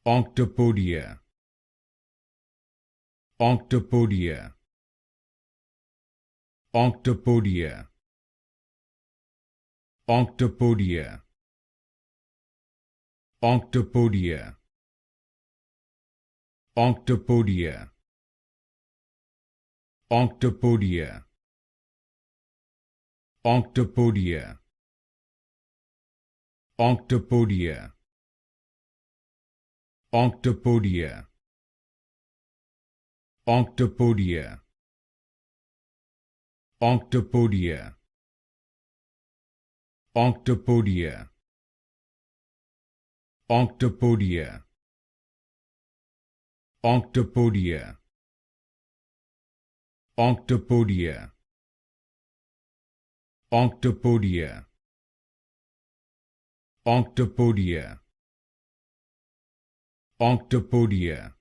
Octopodia, Octopodia, Octopodia, Octopodia, Octopodia, Octopodia, Octopodia, Octopodia, Octopodia, Octopodia, Octopodia, Octopodia, Octopodia, Octopodia, Octopodia, Octopodia, Octopodia, Octopodia, Octopodia,